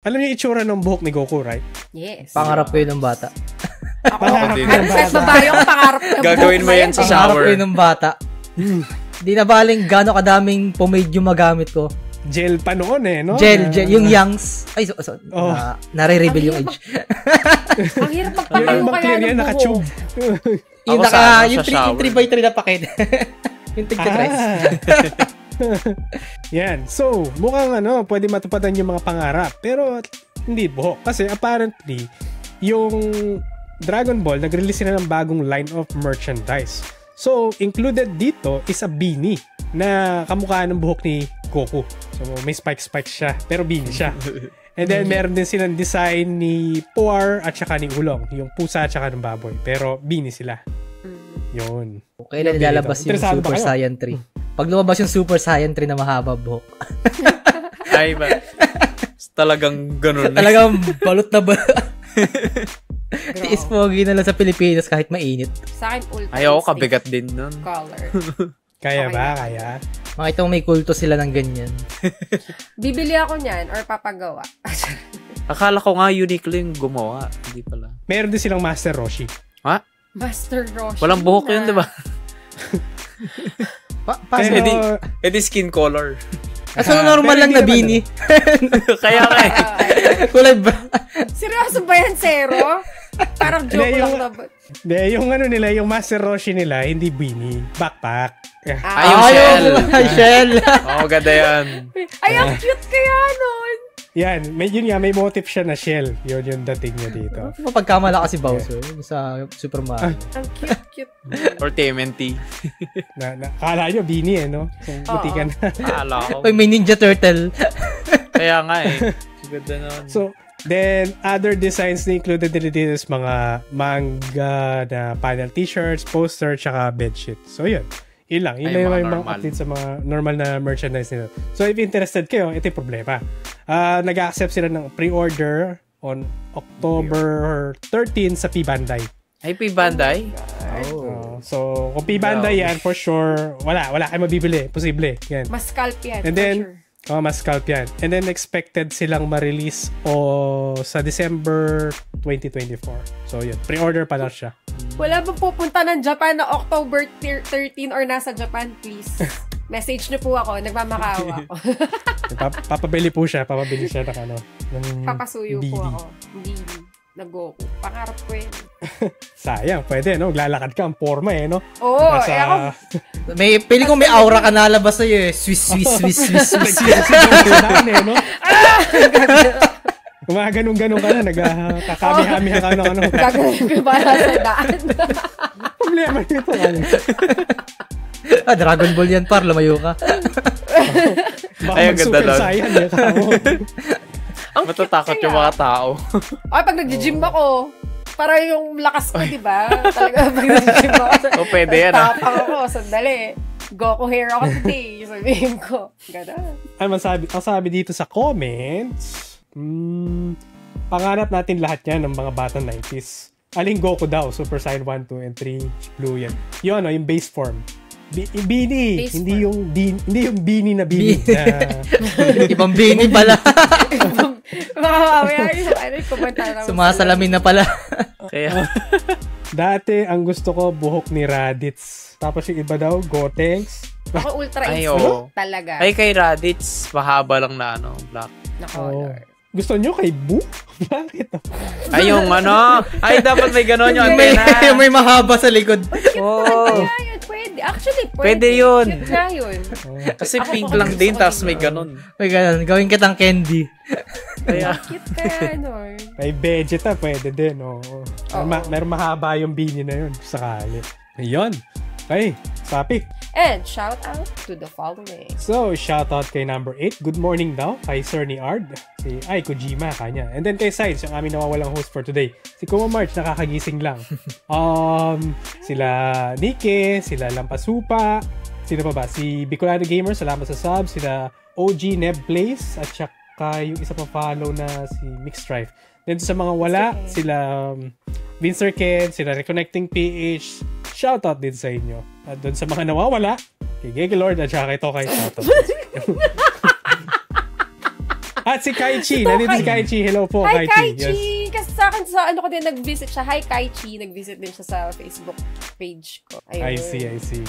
Alam niyo itsura ng buhok ni Goku, right? Yes. Pangarap ko yun ng bata. Ako, kahit babae ako, pangarap ko. Gagawin mo yan sa Pangarap shower. ko yun ng bata. Di na baling gano'ng kadaming pomade yung magamit ko. Gel pa noon no? Gel. Yung Youngs. Ay, nare-reveal yung age. Ang hirap magpakayo kaya ng naka-tube. Yung Ako sa ano, yung sa shower. 3x3 na paket. Yung tigka-tres. Yan. So, mukhang pwede matupadan yung mga pangarap. Pero, hindi buhok. Kasi apparently, yung Dragon Ball, nag-release sila ng bagong line of merchandise. So, included dito is a beanie na kamukha ng buhok ni Goku. So, may spikes siya. Pero beanie siya. And then, meron din silang design ni Puar at saka ni Ulong. Yung pusa at saka ng baboy. Pero, beanie sila. Yun. Kailan nilalabas yung Super Saiyan 3? Pag lumabas yung Super Saiyan 3 na mahaba buhok. Ay, ba? Talagang ganun. Talagang balot na balot. Tiis pogi na lang sa Pilipinas kahit mainit. Sa akin, ultra. Ayaw, kabigat din nun. Color. Kaya ba? Kaya? Makita mo may kulto sila ng ganyan. Bibili ako niyan or papagawa. Akala ko nga Uniqlo yung gumawa. Hindi pala. Meron din silang Master Roshi. Ha? Master Roshi. Walang buhok yun, di ba? Edi skin color. So, normal lang na beanie. Kaya nga eh. Kulay ba? Seryoso ba yan, Zero? Parang joke lang na ba? Yung nila, yung Master Roshi nila, hindi beanie. Backpack. Yung shell. Shell. Ganda yan. Ay, ang cute kaya nun. Yan, may motif siya na shell. Yun yung dating niya dito. Pagkamala kasi Bowser sa Super Mario. Ang cute. Or TMNT. Kala nyo, beanie no? So, buti ka na. Kala ko. May Ninja Turtle. Kaya nga eh. Ganda nun. So, then, other designs na included din dito is mga manga na panel t-shirts, poster, tsaka bedsheet. So, yun. Yun lang. Yun lang yung mga update sa mga normal na merchandise nila. So, if interested kayo, ito yung problema. Nag-accept sila ng pre-order on October 13 sa P Bandai. Ay, P Bandai? So, kung P Bandai yan, for sure, wala kayo mabibili. Posible. Yan. Mas scalp yan. And then, mas scalp yan. And then, expected silang ma-release sa December 2024. So, yun. Pre-order pa lang siya. Wala bang pupunta ng Japan na October 13 or nasa Japan, please? Message niyo po ako. Nagmamakaawa ako. Papabili siya ng Papasuyo DVD. po ako. Hindi nag-Goku. Pangarap ko yun. Sayang, pwede, no? Glalakad ka, ang forma, no? Oo, ako... Pili kong may aura ka nalabas sa'yo, eh. Swiss. no? Ganun ka na, nagkakami-hami ka na, Gagawin ko para sa daan. Problema nito, Dragon Ball yan, par. Lumayo ka. Baka mag-Super Saiyan, matatakot yung mga tao. Ay, pag nag-gym ako, para yung lakas ko, di ba? Talaga, pag nag-gym ako. Pwede yan, tapang ako, sandali. Goku hair ako today. Sabihin ko. Gano'n. Ang sabi dito sa comments, panganap natin lahat yan ng mga batang 90s. Aling Goku daw, Super Saiyan 1, 2, and 3, Blue yan. Yun, yung base form. Beanie. Hindi yung beanie na beanie. Ibang beanie pala. Mamaya, sumasalamin na pala. Kaya. Dati, ang gusto ko, buhok ni Raditz. Tapos yung iba daw, Gotenks. Ako ultra Ay, instinct talaga. Ay, kay Raditz, mahaba lang na black. Na color. Gusto nyo kay Boo? Bakit? Ay, yung ay, dapat may gano'n yung may mahaba sa likod. Pwede. Actually, pwede yun. Cute na yun. Kasi pink lang din, tapos may gano'n. May gano'n. Gawin kitang candy. Kaya. Cute kaya, May Vegeta, pwede din. Meron mahaba yung beanie na yun. Sakali. Ayun. Okay, topic. And shout out to the following. So, shout out kay number 8. Good morning daw kay Sir ni Ard. Si Kojima kanya. And then kay Sides, yung aming nawawalang host for today. Si Kuma March, nakakagising lang. Sila Nike, sila Lampasupa, sino pa ba? Si Bicolano Gamer, salamat sa sub. Sila OG Neb Plays, at saka yung isa pa follow na si Mixstrife. Then sa mga wala, sila Vincer Ken, sila Reconnecting PH, shoutout din sa inyo. At doon sa mga nawawala, kay Gege Lord at saka kay Tokay, shoutout. At si Kaichi. Ito, Nandito si Kaichi. Hello po, Hi, Kaichi. Kaichi! Yes. Kasi sa akin, sa ano ko din, nag-visit siya. Hi, Kaichi. Nag-visit din siya sa Facebook page ko. Ayun. I see.